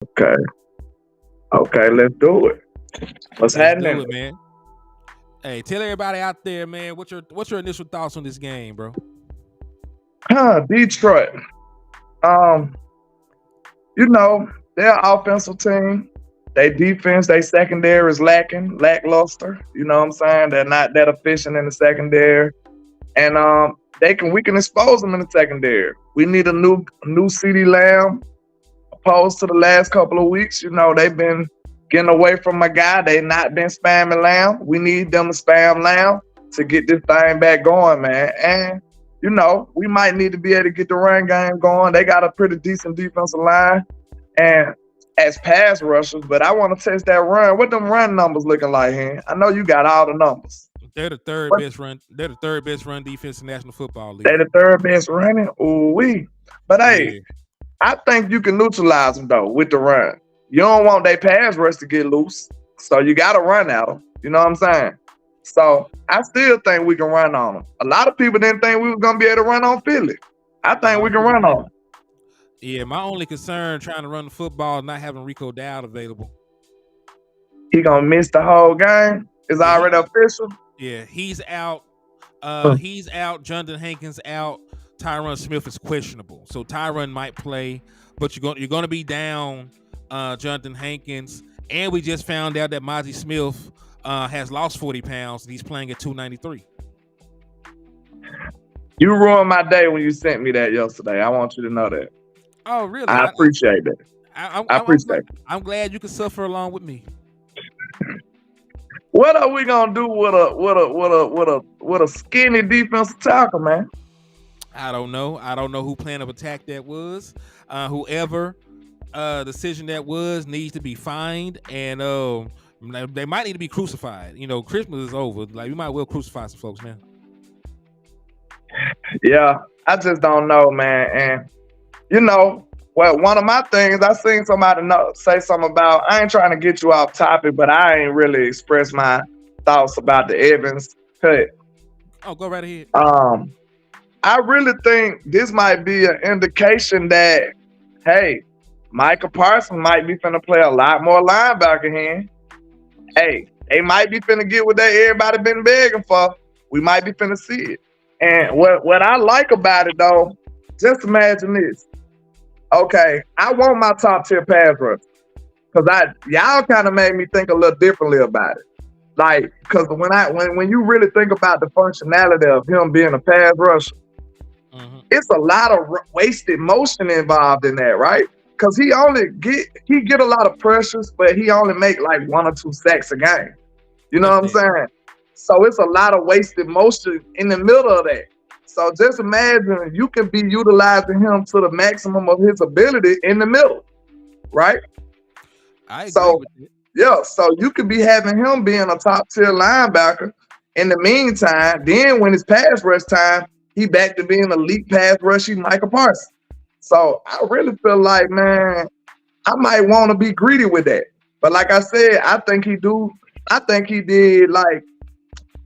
Okay. Okay, let's do it. What's Let's do happening? it, man. Hey, tell everybody out there, man, what's your initial thoughts on this game, bro? Detroit. Um, they're an offensive team. They defense, they secondary is lackluster. You know what I'm saying? They're not that efficient in the secondary. And we can expose them in the secondary. We need a new CeeDee Lamb opposed to the last couple of weeks. They've been getting away from my guy. They not been spamming Lamb. We need them to spam Lamb to get this thing back going, man. And we might need to be able to get the run game going. They got a pretty decent defensive line and as pass rushers, but I want to test that run. What them run numbers looking like, Hen? I know you got all the numbers. They're the third best run. They're the third best run defense in the National Football League. They're the third best running. Ooh-wee. But hey, I think you can neutralize them though with the run. You don't want their pass rush to get loose, so you got to run at them. You know what I'm saying? So I still think we can run on them. A lot of people didn't think we were gonna be able to run on Philly. I think we can run on them. Yeah, my only concern trying to run the football is not having Rico Dowd available. He gonna miss the whole game. It's already official. Yeah, he's out. He's out. Jonathan Hankins out. Tyron Smith is questionable, so Tyron might play, but you're going to be down Jonathan Hankins, and we just found out that Mozzie Smith has lost 40 pounds and he's playing at 293. You ruined my day when you sent me that yesterday. I want you to know that. Oh, really? I appreciate that. I appreciate it. I'm glad you can suffer along with me. What are we gonna do with a skinny defensive tackle, man? I don't know. I don't know who plan of attack that was. Whoever decision that was needs to be fined, and they might need to be crucified. Christmas is over. Like, we might well crucify some folks, man. Yeah, I just don't know, man. And one of my things I seen somebody say something about. I ain't trying to get you off topic, but I ain't really expressed my thoughts about the Evans cut. Oh, go right ahead. I really think this might be an indication that, hey, Micah Parsons might be finna play a lot more linebacker here. Hey, they might be finna get what everybody been begging for. We might be finna see it. And what I like about it, though, just imagine this. Okay, I want my top tier pass rush because y'all kind of made me think a little differently about it. Like, because when you really think about the functionality of him being a pass rusher, it's a lot of wasted motion involved in that, right? Because he get a lot of pressures, but he only make like 1 or 2 sacks a game. You know what I'm saying? So it's a lot of wasted motion in the middle of that. So just imagine you can be utilizing him to the maximum of his ability in the middle, right? I agree with it. Yeah, so you could be having him being a top tier linebacker. In the meantime, then when it's pass rush time, he back to being elite pass rushing Micah Parsons. So I really feel like, man, I might want to be greedy with that. But like I said, I think he did like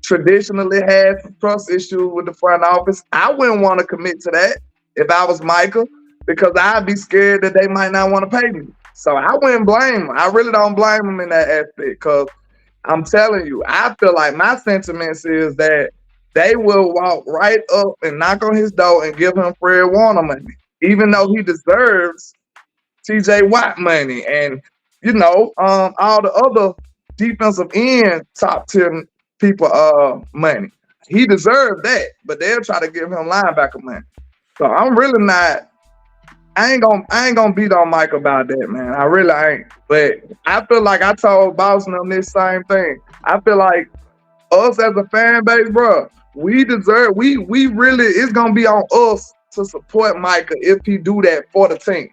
traditionally had some trust issues with the front office. I wouldn't want to commit to that if I was Micah, because I'd be scared that they might not want to pay me. So I wouldn't blame him. I really don't blame him in that aspect, because I'm telling you, I feel like my sentiments is that they will walk right up and knock on his door and give him Fred Warner money, even though he deserves TJ Watt money and, all the other defensive end top tier people money. He deserves that, but they'll try to give him linebacker money. So I'm really not. I ain't gonna beat on Mike about that, man. I really ain't. But I feel like I told Boston on this same thing. I feel like us as a fan base, bro, we deserve. We really, it's gonna be on us to support Micah if he do that for the team.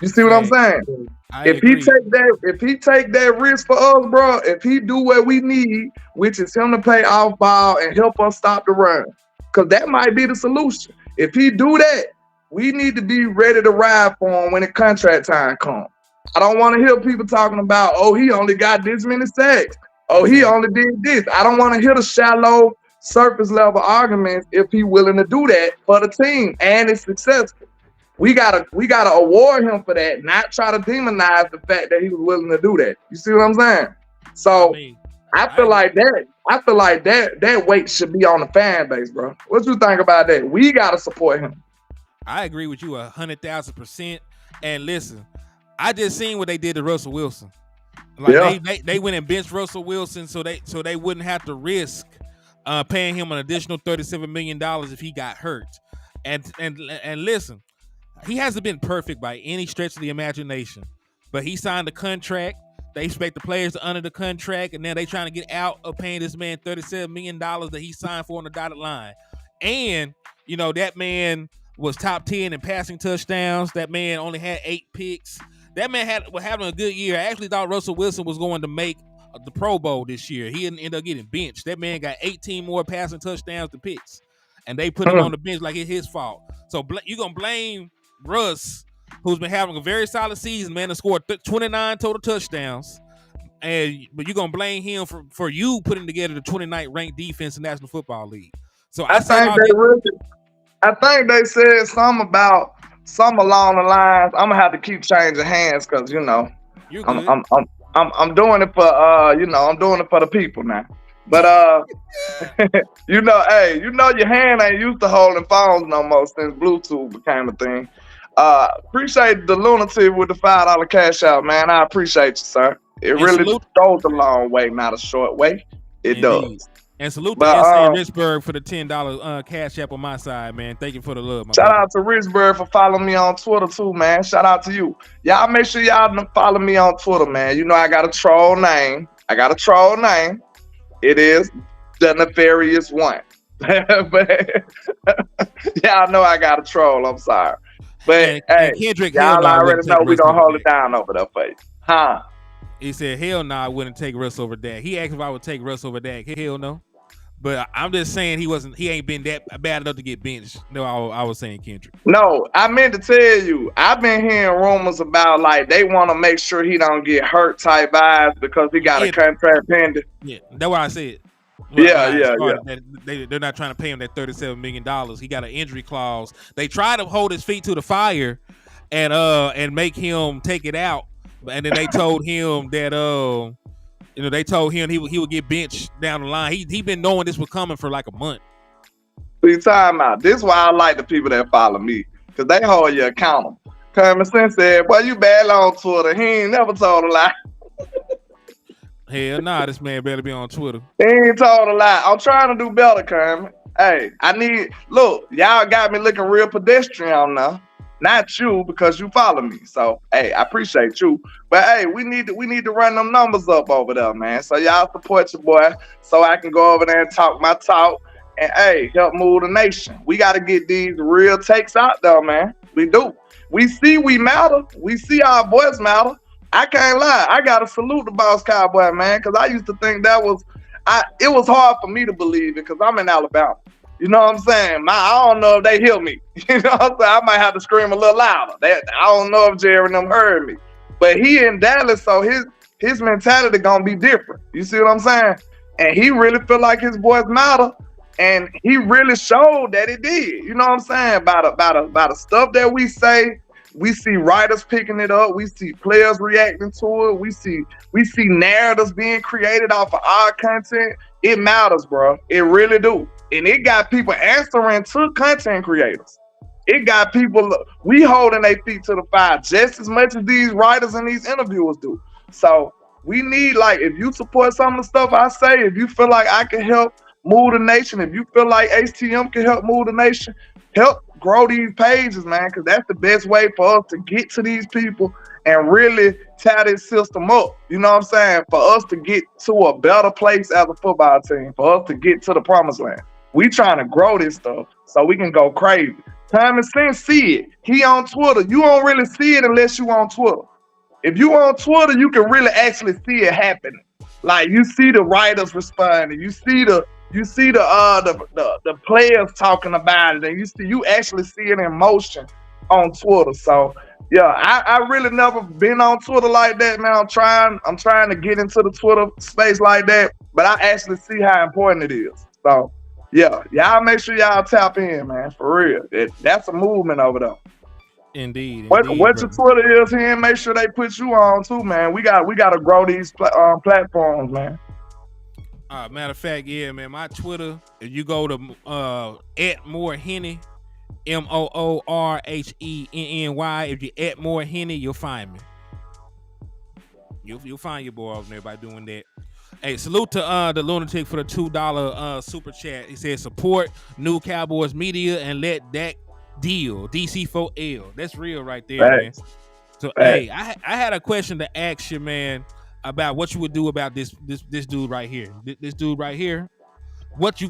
You see what I'm saying? If he take that risk for us, bro, if he do what we need, which is him to play off ball and help us stop the run, because that might be the solution. If he do that, we need to be ready to ride for him when the contract time comes. I don't want to hear people talking about, oh, he only got this many sacks. Oh, he only did this. I don't want to hear the shallow, surface level arguments if he willing to do that for the team and it's successful. we gotta award him for that, not try to demonize the fact that he was willing to do that. You see what I'm saying? So I feel like that weight should be on the fan base, bro. What you think about that? We gotta support him. I agree with you 100,000%. And listen, I just seen what they did to Russell Wilson. Like they went and benched Russell Wilson so they wouldn't have to risk paying him an additional $37 million if he got hurt. And listen, he hasn't been perfect by any stretch of the imagination, but he signed a contract. They expect the players to honor the contract, and then they trying to get out of paying this man $37 million that he signed for on the dotted line. And, you know, that man was top 10 in passing touchdowns. That man only had 8 picks. That man was having a good year. I actually thought Russell Wilson was going to make the Pro Bowl this year. He ended up getting benched. That man got 18 more passing touchdowns than picks, and they put him on the bench like it's his fault. So you're going to blame Russ, who's been having a very solid season, man, to score 29 total touchdowns, but you're going to blame him for you putting together the 29th ranked defense in the National Football League. So I think they said something along the lines. I'm gonna have to keep changing hands because I'm doing it for I'm doing it for the people now. But hey, your hand ain't used to holding phones no more since Bluetooth became a thing. Appreciate the lunatic with the $5 cash out, man. I appreciate you, sir. It really goes a long way, not a short way. It does. And salute to S.A. Richburg for the $10 cash app on my side, man. Thank you for the love, Shout out to Richburg for following me on Twitter too, man. Shout out to you. Y'all make sure y'all follow me on Twitter, man. You know I got a troll name. It is the Nefarious One. But y'all know I got a troll. I'm sorry. But hey, Kendrick, y'all already know we gonna hold it down over there for you. Huh? He said, hell no, I wouldn't take Russ over Dak. He asked if I would take Russ over Dak. Hell no. But I'm just saying he ain't been that bad enough to get benched. No, I was saying Kendrick. No, I meant to tell you, I've been hearing rumors about like they want to make sure he don't get hurt type vibes because he got a contract pending. Yeah, that's what I said. They're not trying to pay him that $37 million. He got an injury clause. They tried to hold his feet to the fire and make him take it out. And then they told him that they told him he would get benched down the line. He been knowing this was coming for like a month. See, time out. This is why I like the people that follow me, because they hold you accountable. Common sense said, "Boy, you bad on Twitter." He ain't never told a lie. Hell nah, this man better be on Twitter. He ain't told a lie. I'm trying to do better, Kermit. Hey, look, y'all got me looking real pedestrian now. Not you, because you follow me. So, hey, I appreciate you. But hey, we need to run them numbers up over there, man. So y'all support your boy so I can go over there and talk my talk and hey, help move the nation. We got to get these real takes out there, man. We do. We see we matter. We see our voice matter. I can't lie. I got to salute the Boss Cowboy, man, because I used to think it was hard for me to believe it because I'm in Alabama. You know what I'm saying? I don't know if they hear me. You know what I'm saying? I might have to scream a little louder. I don't know if Jerry and them heard me. But he in Dallas, so his mentality gonna be different. You see what I'm saying? And he really feel like his voice matter. And he really showed that it did. You know what I'm saying? About the stuff that we say. We see writers picking it up. We see players reacting to it. We see narratives being created off of our content. It matters, bro. It really do. And it got people answering to content creators. It got people, we holding their feet to the fire just as much as these writers and these interviewers do. So we need, like, if you support some of the stuff I say, if you feel like I can help move the nation, if you feel like HTM can help move the nation, help grow these pages, man, because that's the best way for us to get to these people and really tie this system up. You know what I'm saying? For us to get to a better place as a football team, for us to get to the promised land. We trying to grow this stuff so we can go crazy. Common sense see it. He on Twitter. You don't really see it unless you on Twitter. If you on Twitter, you can really actually see it happening. Like you see the writers responding. You see the players talking about it, and you actually see it in motion on Twitter. So yeah, I really never been on Twitter like that, man. I'm trying to get into the Twitter space like that, but I actually see how important it is. So yeah, y'all make sure y'all tap in, man, for real. That's a movement over there. Indeed, What your brother. Twitter is here, and make sure they put you on too, man. We got to grow these platforms, man. Matter of fact, yeah, man. My Twitter, if you go to @morehenny, MOORHENNY. If you @morehenny, you'll find me. You'll find your boy over there by doing that. Hey, salute to the lunatic for the $2 super chat. He said support new Cowboys media and let Dak deal DC4L. That's real right there, man. So hey, I had a question to ask you, man, about what you would do about this dude right here. This dude right here. What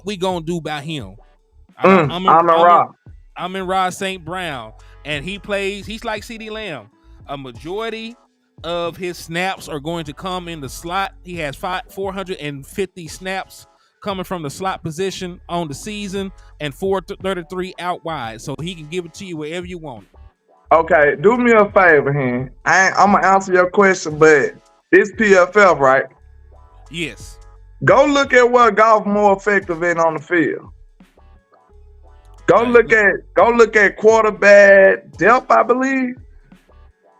we gonna do about him? I'm in Rod St. Brown, and he's like CeeDee Lamb. A majority of his snaps are going to come in the slot. He has 450 snaps coming from the slot position on the season and 433 out wide. So he can give it to you wherever you want. Okay, do me a favor, Hen. I'm going to answer your question, but it's PFF, right? Yes. Go look at what Goff more effective in on the field. Go look at quarterback depth, I believe.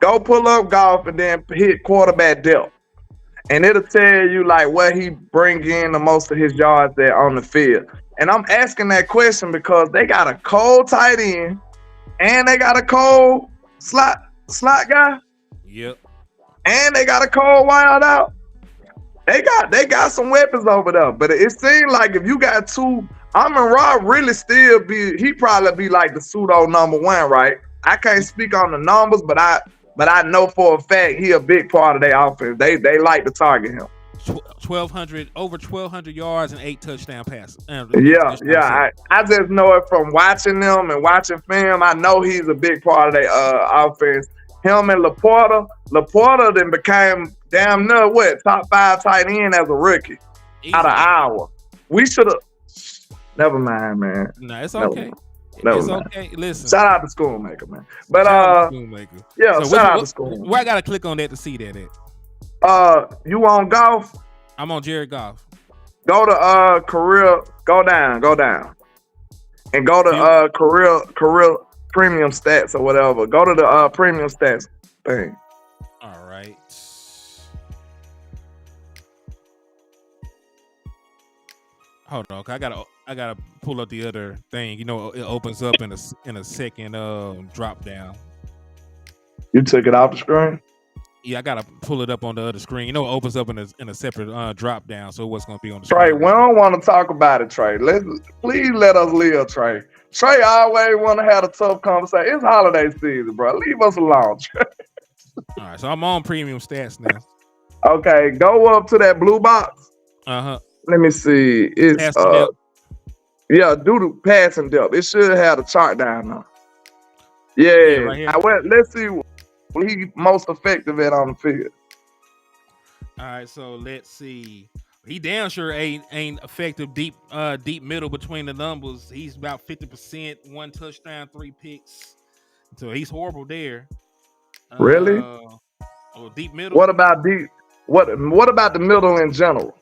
Go pull up Goff and then hit quarterback depth. And it'll tell you like where he bring in the most of his yards there on the field. And I'm asking that question because they got a cold tight end and they got a cold slot guy. Yep. And they got a cold wild out. They got some weapons over there. But it seems like if you got two, Amon-Ra really still he probably be like the pseudo number one, right? I can't speak on the numbers, but I know for a fact he a big part of their offense. They like to target him. Over 1,200 yards and 8 touchdown passes. Yeah. I just know it from watching them and watching film. I know he's a big part of their offense. Him and Laporta then became damn near top 5 tight end as a rookie. Easy. Out of Iowa. We should have. Never mind, man. No, it's okay. Okay. Listen. Shout out to Schoolmaker, man. But Schoolmaker. Yeah, so shout out to Schoolmaker. Where I gotta click on that to see that at? You on Golf? I'm on Jared Goff. Go to career. Go down, and go to career premium stats or whatever. Go to the premium stats thing. All right. Hold on, I gotta pull up the other thing. You know, it opens up in a second drop down. You took it off the screen? Yeah, I gotta pull it up on the other screen. You know, it opens up in a separate drop down. So what's gonna be on the Trey, screen? we don't want to talk about it, Trey. Please let us live, Trey. Trey always want to have a tough conversation. It's holiday season, bro. Leave us alone, Trey. All right, so I'm on premium stats now. Okay, go up to that blue box. Let me see. It's do the passing depth. It should have the chart down now. Yeah. Right here. Let's see what he most effective at on the field. All right, so let's see. He damn sure ain't effective deep middle between the numbers. He's about 50%, 1 touchdown, 3 picks. So he's horrible there. Really? Deep middle. What about deep? What about the middle in general?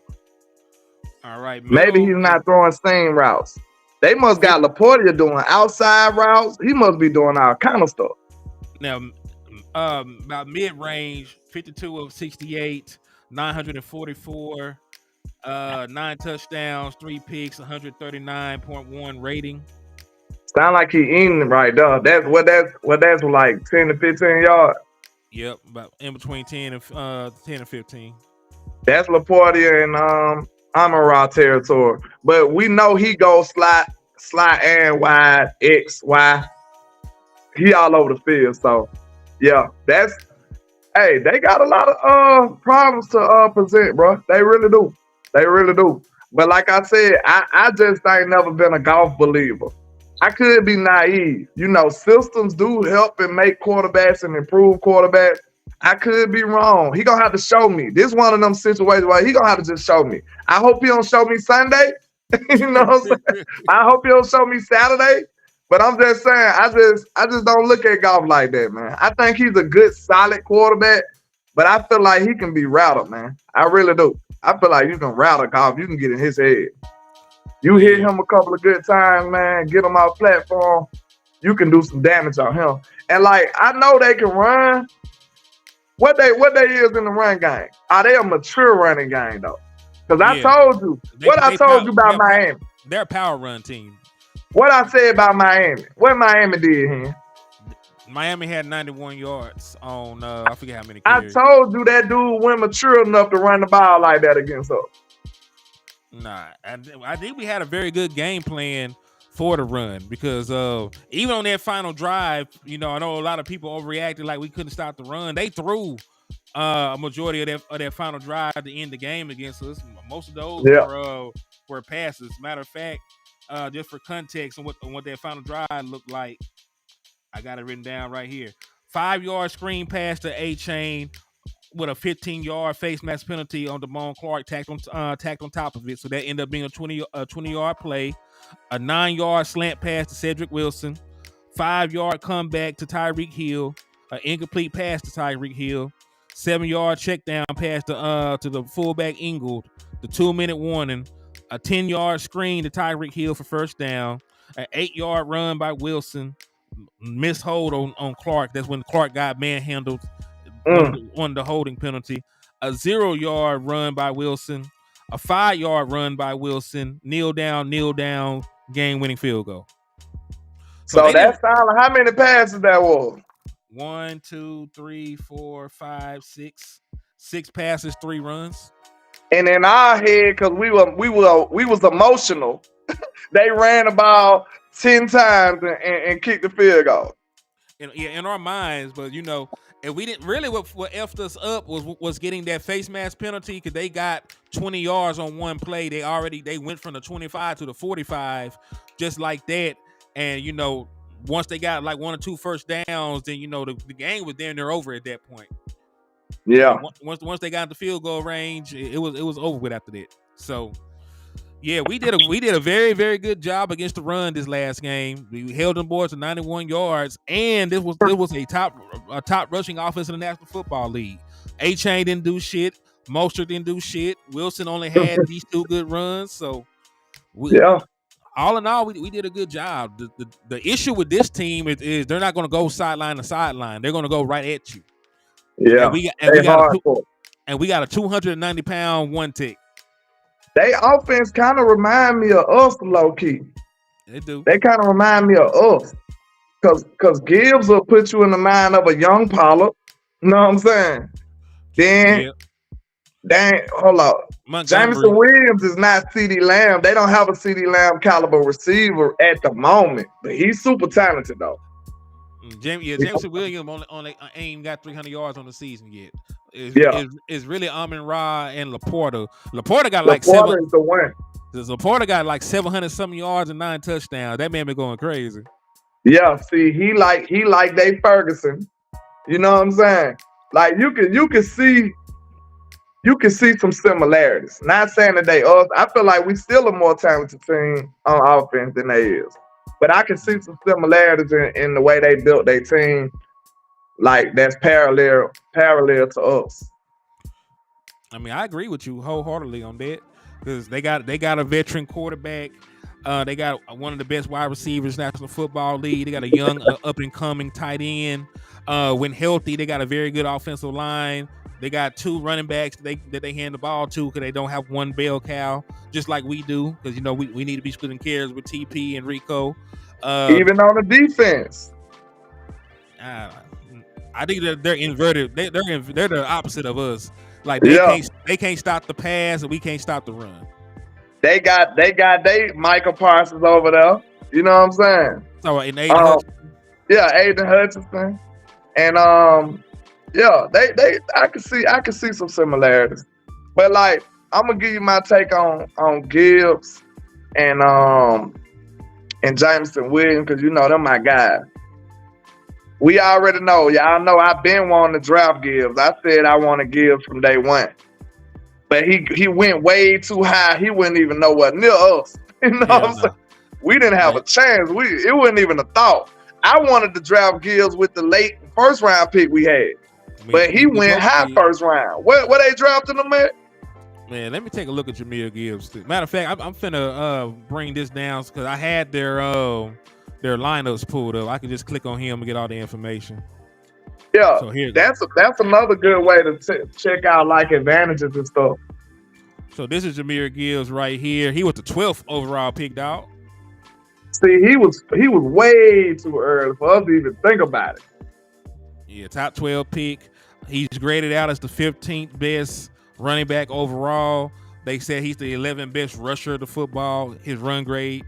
All right. Maybe he's not throwing seam routes. They must got Laporta doing outside routes. He must be doing all kind of stuff. Now, about mid-range, 52 of 68, 944, 9 touchdowns, 3 picks, 139.1 rating. Sound like he eating right there. That's like 10 to 15 yards. Yep, about in between 10 and 15. That's Laporta and Amon-Ra territory. But we know he goes slot and wide, X, Y. He all over the field. So yeah, they got a lot of problems to present, bro. They really do. But like I said, I just ain't never been a Golf believer. I could be naive. You know, systems do help and make quarterbacks and improve quarterbacks. I could be wrong. He gonna have to show me. This one of them situations where he gonna have to just show me. I hope he don't show me Sunday. You know what I'm saying? I hope he don't show me Saturday. But I'm just saying, I just don't look at Golf like that, man. I think he's a good, solid quarterback, but I feel like he can be routed, man. I really do. I feel like you can route a Golf. You can get in his head. You hit him a couple of good times, man. Get him off platform. you can do some damage on him. And like I know they can run. What they is in the run game? Are they a mature running game though? Because I told you I told you about Miami. They're a power run team. What I said about Miami? What Miami did here? Miami had 91 yards on I forget how many carries. I told you that dude wasn't mature enough to run the ball like that against us. Nah, I think we had a very good game plan for the run because even on that final drive, I know a lot of people overreacted like we couldn't stop the run. They threw a majority of that final drive to end the game against us. Most of those were passes. Matter of fact, just for context on what that final drive looked like, I got it written down right here. 5-yard screen pass to A-Chain with a 15-yard face mask penalty on Damone Clark tacked on top of it. So that ended up being a 20-yard play. A 9-yard slant pass to Cedric Wilson. 5-yard comeback to Tyreek Hill. An incomplete pass to Tyreek Hill. 7-yard check down pass to the fullback Ingold. The 2-minute warning. A 10-yard screen to Tyreek Hill for first down. An 8-yard run by Wilson. Missed hold on Clark. That's when Clark got manhandled. Won the holding penalty. A 0-yard run by Wilson. A 5-yard run by Wilson. Kneel down, game-winning field goal. So that's how many passes that was? 1, 2, 3, 4, 5, 6. 6 passes, 3 runs. And in our head, because we was emotional, they ran about 10 times and kicked the field goal. In our minds, but and we didn't really what effed us up was getting that face mask penalty because they got 20 yards on one play. They went from the 25 to the 45 just like that. And once they got like 1 or 2 first downs, then the game was there and they're over at that point. Yeah. Once they got the field goal range, it was over with after that. So yeah, we did a very, very good job against the run this last game. We held them boys to 91 yards, and this was a top rushing offense in the National Football League. A-Chain didn't do shit. Mostert didn't do shit. Wilson only had these 2 good runs. So all in all, we did a good job. The issue with this team is they're not going to go sideline to sideline. They're going to go right at you. Yeah, and we got a 290-pound one tick. They offense kind of remind me of us, low key. They do. They kind of remind me of us, cause Gibbs will put you in the mind of a young Pollard. You know what I'm saying? Then, hold on. Jameson Williams is not CeeDee Lamb. They don't have a CeeDee Lamb caliber receiver at the moment, but he's super talented though. Jameson Williams only ain't got 300 yards on the season yet. It's really Amon-Ra and Laporta. Laporta got like Laporta got like 700 something yards and 9 touchdowns. That man been going crazy. Yeah, see, he like Dave Ferguson. You know what I'm saying? Like you can see some similarities. Not saying that they us. I feel like we still a more talented team on offense than they is. But I can see some similarities in the way they built their team, like that's parallel to us. I mean, I agree with you wholeheartedly on that because they got a veteran quarterback. They got one of the best wide receivers in National Football League. They got a young up and coming tight end. When healthy, they got a very good offensive line. They got 2 running backs that they hand the ball to because they don't have one bell cow, just like we do. Because we need to be splitting carries with TP and Rico. Even on the defense, I think that they're inverted. They're the opposite of us. Like they can't stop the pass and we can't stop the run. They got Micah Parsons over there. You know what I'm saying? So and Aiden Hutchinson. Aiden Hutchinson, and I can see some similarities. But like I'm gonna give you my take on Gibbs and Jameson Williams because they're my guys. We already know. Y'all know I've been wanting to draft Gibbs. I said I wanted Gibbs from day one. But he went way too high. He wouldn't even know what near us. You know what I'm saying? We didn't have a chance. It wasn't even a thought. I wanted to draft Gibbs with the late first round pick we had. But he went high first round. Where they drafted him at? Man, let me take a look at Jahmyr Gibbs. Matter of fact, I'm finna bring this down because I had their their lineups pulled up. I can just click on him and get all the information. Yeah, So here, that's another good way to check out like advantages and stuff. So this is Jahmyr Gibbs right here. He was the 12th overall pick, dog. See, he was way too early for us to even think about it. Yeah, top 12 pick. He's graded out as the 15th best running back overall. They said he's the 11th best rusher of the football. His run grade,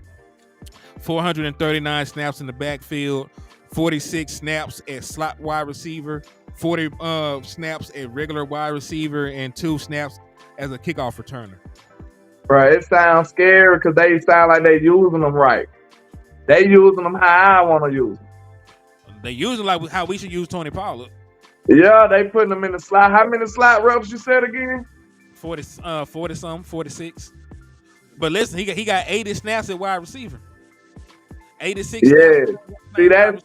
439 snaps in the backfield, 46 snaps at slot wide receiver, 40 snaps at regular wide receiver, and 2 snaps as a kickoff returner. Right, it sounds scary because they sound like they using them right. They using them how I want to use them. They use them like how we should use Tony Pollard. Yeah, they putting them in the slot. How many slot reps you said again? 46. But listen, he got 80 snaps at wide receiver. 86. Yeah, see that's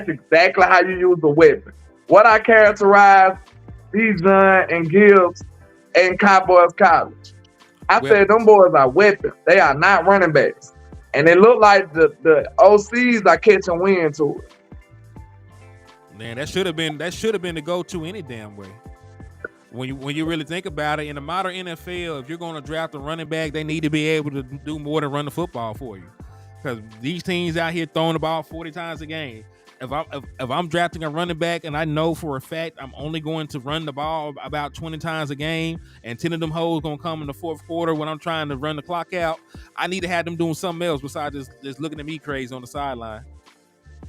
exactly how you use the weapon. What I characterize Bijan and Gibbs and Cowboys College. I said them boys are weapons. They are not running backs. And it looked like the OCs are catching wind to it. Man, that should have been the go-to any damn way. When you really think about it, in the modern NFL, if you're going to draft a running back, they need to be able to do more than run the football for you. Because these teams out here throwing the ball 40 times a game. If I'm drafting a running back and I know for a fact I'm only going to run the ball about 20 times a game and 10 of them hoes going to come in the fourth quarter when I'm trying to run the clock out, I need to have them doing something else besides just looking at me crazy on the sideline.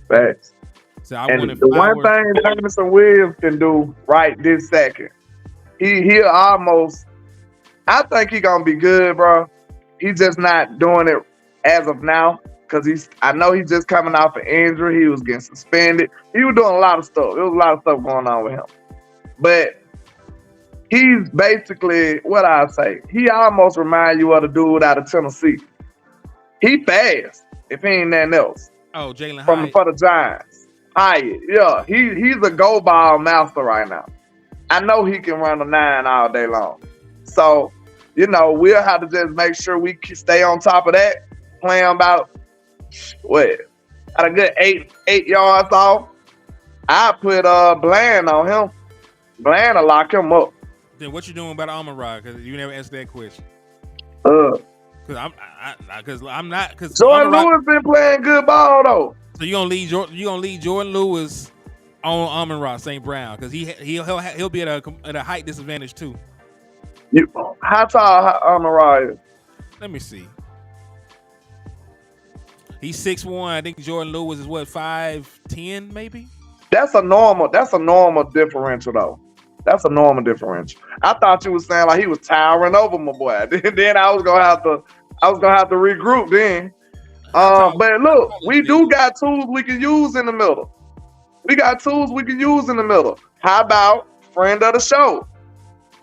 Facts. So and the one thing Jameson Williams can do right this second, he'll almost, I think he's going to be good, bro. He's just not doing it as of now. Because I know he's just coming off an injury. He was getting suspended. He was doing a lot of stuff. There was a lot of stuff going on with him. But he's basically, what I say, he almost reminds you of the dude out of Tennessee. He fast, if he ain't nothing else. Oh, Jalen Hyatt. For the Giants. Hyatt, yeah. He's a go ball master right now. I know he can run a 9 all day long. So, we'll have to just make sure we stay on top of that. Play him about at a good 8 yards off. I put Bland on him. Bland will lock him up. Then what you doing about Amon-Ra? Because you never answered that question. Because Jordan Lewis been playing good ball though. So you gonna lead Jordan Lewis on Amon-Ra St. Brown because he'll be at a height disadvantage too. How tall Amon-Ra is? Let me see. He's 6'1". I think Jordan Lewis is 5'10", maybe. That's a normal differential though. That's a normal differential. I thought you were saying like he was towering over my boy. Then I was gonna have to regroup then. But look, we do got tools we can use in the middle. How about friend of the show?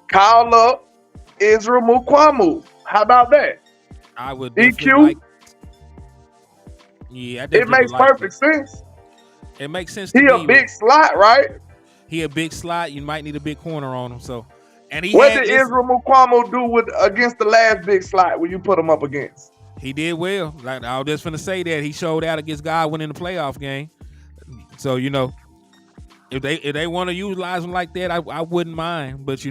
Call up Israel Mukwamu. How about that? I would EQ. It makes perfect sense. It makes sense. He a big slot, right? He a big slot. You might need a big corner on him. So, what did Israel Mukwamu do against the last big slot when you put him up against? He did well. Like I was just finna say that he showed out against Godwin in the playoff game. So if they want to utilize him like that, I wouldn't mind. But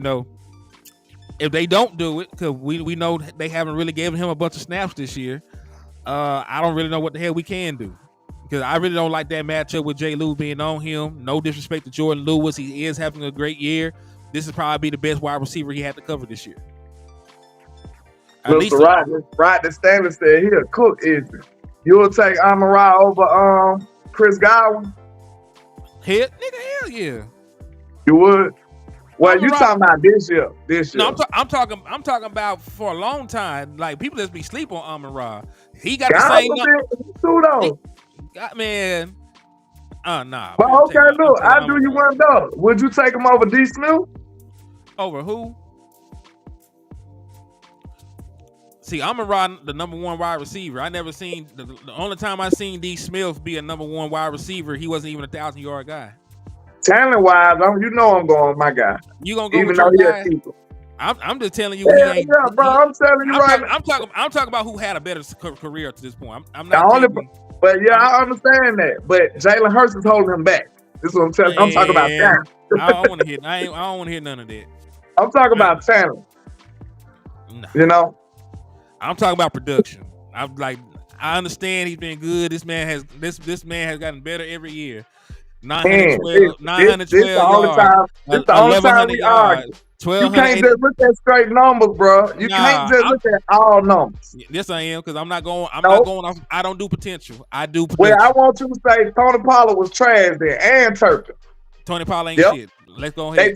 if they don't do it, because we know they haven't really given him a bunch of snaps this year. I don't really know what the hell we can do because I really don't like that matchup with Jay Lou being on him. No disrespect to Jordan Lewis. He is having a great year. This is probably the best wide receiver he had to cover this year. Rodney Stanley said he'll cook Izzy. You'll take Amon-Ra over Chris Godwin? Hell yeah. You would? Well, you talking about this year? No, I'm talking about for a long time. Like people just be sleep on Amon-Ra. He got the same though. Man. Nah. But okay, look, I'll do you one better. Would you take him over D. Smith? Over who? See, Amon-Ra the number 1 wide receiver. I never seen the only time I seen D. Smith be a number 1 wide receiver, he wasn't even a 1,000-yard guy. Talent wise, I'm going with my guy. You gonna go even with though your guy? I'm just telling you, he ain't. Yeah, bro. I'm telling you right now. I'm talking about who had a better career to this point. I'm The not only, taking. but yeah, I understand that. But Jalen Hurts is holding him back. This is what I'm telling you. I'm talking about talent. I don't want to hear. I don't want to hear none of that. I'm talking about talent. Nah. You know, I'm talking about production. I understand he's been good. This man has gotten better every year. 912 this the only yards. time. This the only time we argue. You can't just look at straight numbers, bro. You can't just look at all numbers. Yes, I am, because I'm not going off. I don't do potential. I do production. Well, I want you to say Tony Pollard was trash there, and Turpin. Tony Pollard ain't shit. Let's go ahead.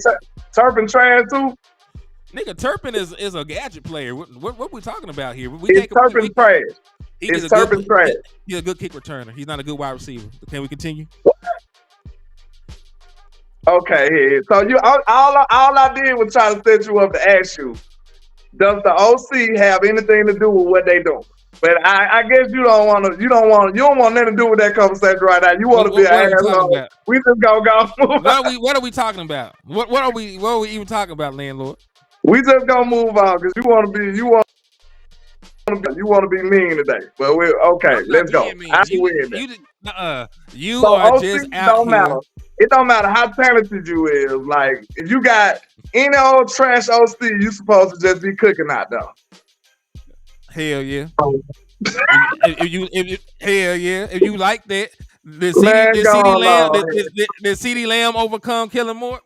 Turpin trash too. Nigga, Turpin is a gadget player. What we talking about here? Turpin trash. It's Turpin trash. He's a good kick returner. He's not a good wide receiver. Can we continue? Okay, so all I did was try to set you up to ask you, does the OC have anything to do with what they do? But I guess you don't want nothing to do with that conversation right now. You want to be an asshole. We just gonna move on. What are we talking about? What are we even talking about, landlord? We just gonna move on because you want to be mean today. But let's go. You are just out here. Matter. It don't matter how talented you is. Like, if you got any old trash OC, you supposed to just be cooking out there. Hell yeah. If you like that, did CeeDee Lamb overcome Kellen Moore?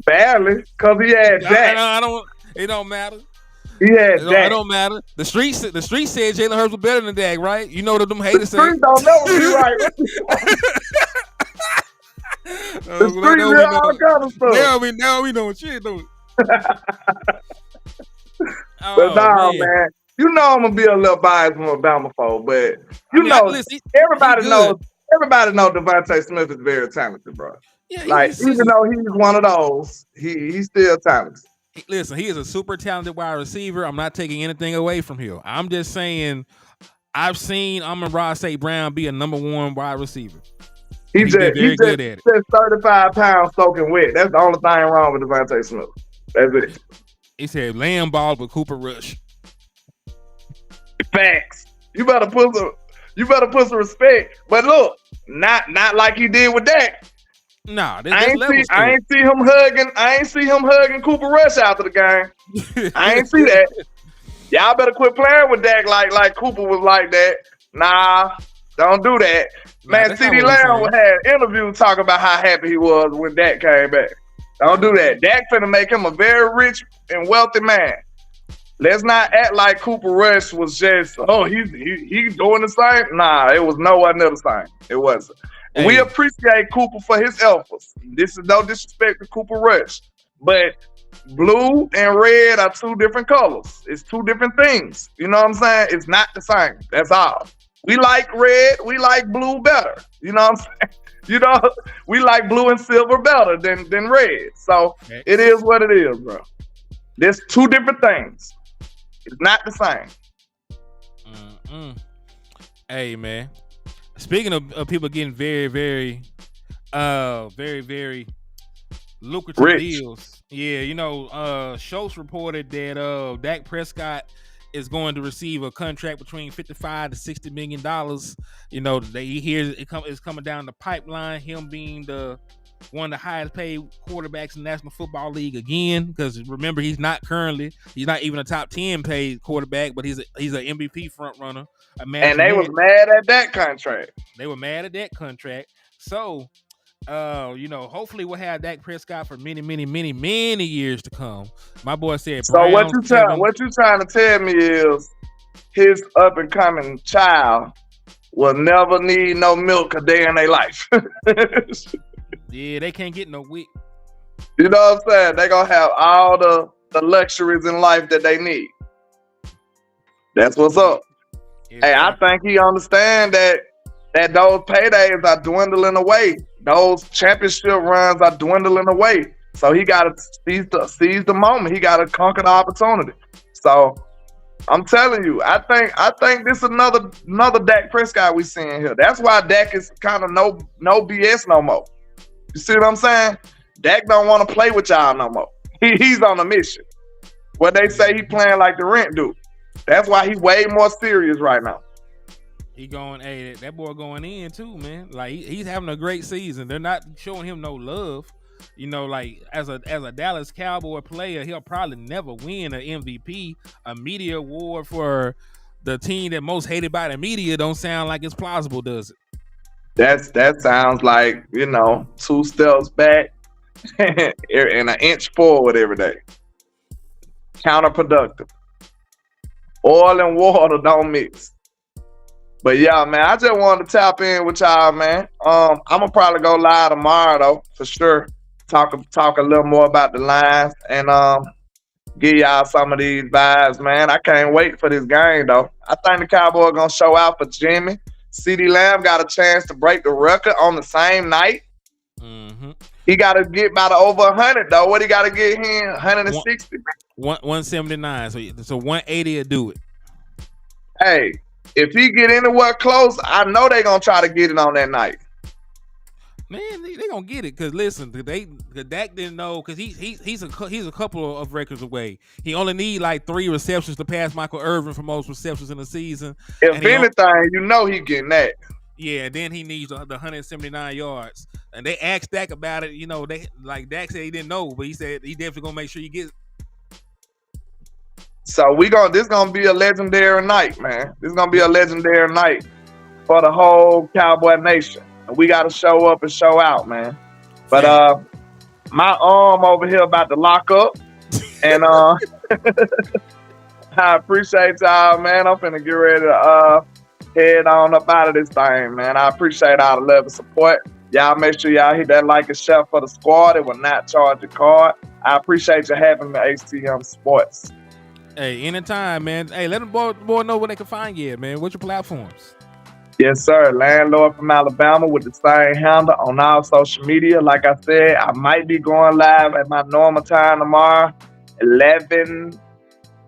Barely, cause he had Dak. It don't matter. He had Dak. It don't matter. The street said Jalen Hurts was better than Dak, right? You know what them haters say. The street don't never be right. The street know all kind of stuff. Now we know shit, though. But man. You know I'm gonna be a little biased from Alabama folk, but everybody knows DeVonta Smith is very talented, bro. Yeah, even though he's one of those, he's still talented. Listen, he is a super talented wide receiver. I'm not taking anything away from him. I'm just saying I've seen Amon-Ra St. Brown be a number one wide receiver. He's good at it. Just 35 pounds soaking wet. That's the only thing wrong with DeVonta Smith. That's it. He said lamb ball with Cooper Rush. Facts. You better put some respect. But look, not like he did with Dak. Nah, I ain't see him hugging Cooper Rush after the game. I ain't see that. Y'all better quit playing with Dak like Cooper was like that. Nah, don't do that. Man, CeeDee Lamb had interviews talking about how happy he was when Dak came back. Don't do that. Dak finna make him a very rich and wealthy man. Let's not act like Cooper Rush was just, he's doing the same. Nah, it was nowhere near the same. It wasn't. Hey. We appreciate Cooper for his efforts. This is no disrespect to Cooper Rush, but blue and red are two different colors. It's two different things. You know what I'm saying? It's not the same. That's all. We like red. We like blue better. You know what I'm saying? You know, we like blue and silver better than red. So It is what it is, bro. There's two different things. It's not the same. Hey, man. Speaking of people getting very, very, very, very lucrative deals. Yeah, you know, Schultz reported that Dak Prescott is going to receive a contract between $55 to $60 million. You know, he hears it's coming down the pipeline, him being one of the highest paid quarterbacks in the National Football League again, because remember, he's not even a top 10 paid quarterback, but he's an MVP front runner. And they was mad at that contract. They were mad at that contract. So, you know, hopefully we'll have Dak Prescott for many, many, many, many years to come. My boy said. So what you trying to tell me is his up and coming child will never need no milk a day in their life. Yeah, they can't get no WIC. You know what I'm saying? They're going to have all the luxuries in life that they need. That's what's up. Hey, I think he understands that those paydays are dwindling away. Those championship runs are dwindling away. So he got to seize the moment. He got to conquer the opportunity. So I'm telling you, I think this is another Dak Prescott we seeing here. That's why Dak is kind of no BS no more. You see what I'm saying? Dak don't want to play with y'all no more. He's on a mission. What they say he playing like the rent dude. That's why he way more serious right now. He going, hey, that boy going in too, man. Like he's having a great season. They're not showing him no love. You know, like as a Dallas Cowboy player, he'll probably never win an MVP, a media award for the team that most hated by the media. Don't sound like it's plausible, does it? That sounds like, 2 steps back and an inch forward every day. Counterproductive. Oil and water don't mix. But yeah, man, I just wanted to tap in with y'all, man. I'm gonna probably go live tomorrow though, for sure. Talk a little more about the lines and give y'all some of these vibes, man. I can't wait for this game though. I think the Cowboys gonna show out for Jimmy. CeeDee Lamb got a chance to break the record on the same night. Mm-hmm. He got to get by the over 100 though. What he got to get here? 160. 179. So 180 will do it. Hey, if he get anywhere close, I know they gonna try to get it on that night. Man, they gonna get it because listen, Dak didn't know because he's a couple of records away. He only need like 3 receptions to pass Michael Irvin for most receptions in the season. If anything, he getting that. Yeah, then he needs the 179 yards. And they asked Dak about it. Dak said he didn't know, but he said he definitely gonna make sure you get it. So this gonna be a legendary night, man. This is gonna be a legendary night for the whole Cowboy Nation. And we gotta show up and show out, man. But my arm over here about to lock up. And I appreciate y'all, man. I'm finna get ready to head on up out of this thing, man. I appreciate all the love and support. Y'all make sure y'all hit that like and share for the squad. It will not charge your card. I appreciate you having me, HTM Sports. Hey, anytime, man. Hey, let them boy know where they can find you, man. What's your platforms? Yes, sir. Landlord from Alabama with the same handle on all social media. Like I said, I might be going live at my normal time tomorrow, 11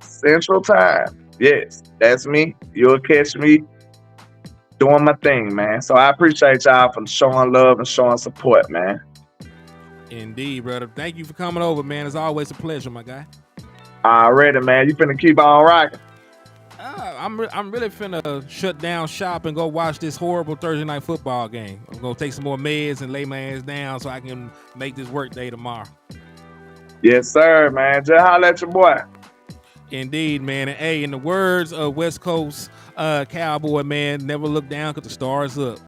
Central Time. Yes, that's me. You'll catch me doing my thing, man. So I appreciate y'all for showing love and showing support, man. Indeed, brother. Thank you for coming over, man. It's always a pleasure, my guy. Already, man. You finna keep on rocking. I'm really finna shut down shop and go watch this horrible Thursday night football game. I'm gonna take some more meds and lay my ass down so I can make this work day tomorrow. Yes, sir, man. Just holler at your boy. Indeed, man. And hey, in the words of West Coast Cowboy, man, never look down because the stars up.